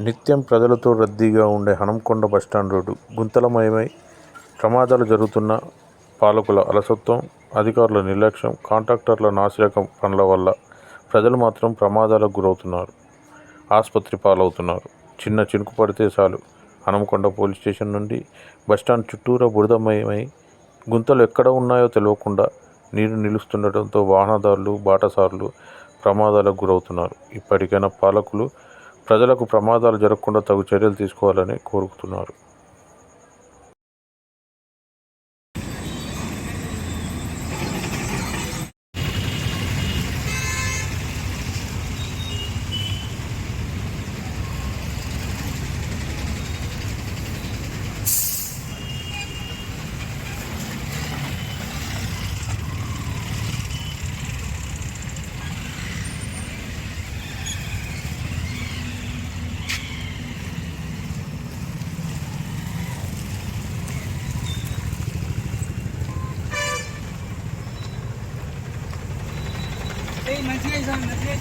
నిత్యం ప్రజలతో రద్దీగా ఉండే హనంకొండ బస్టాండ్ రోడ్డు గుంతలమయమై ప్రమాదాలు జరుగుతున్న పాలకుల అలసత్వం, అధికారుల నిర్లక్ష్యం, కాంట్రాక్టర్ల నాసిరకం పనుల వల్ల ప్రజలు మాత్రం ప్రమాదాలకు గురవుతున్నారు, ఆసుపత్రి పాలవుతున్నారు. చిన్న చినుకు పడితే చాలు హనంకొండ పోలీస్ స్టేషన్ నుండి బస్టాండ్ చుట్టూరా బురదమయమై గుంతలు ఎక్కడ ఉన్నాయో తెలియకుండా నీరు నిలుస్తుండటంతో వాహనదారులు, బాటసారులు ప్రమాదాలకు గురవుతున్నారు. ఇప్పటికైనా పాలకులు ప్రజలకు ప్రమాదాలు జరగకుండా తగు చర్యలు తీసుకోవాలని కోరుతున్నారు. మంచిగా మంచిగా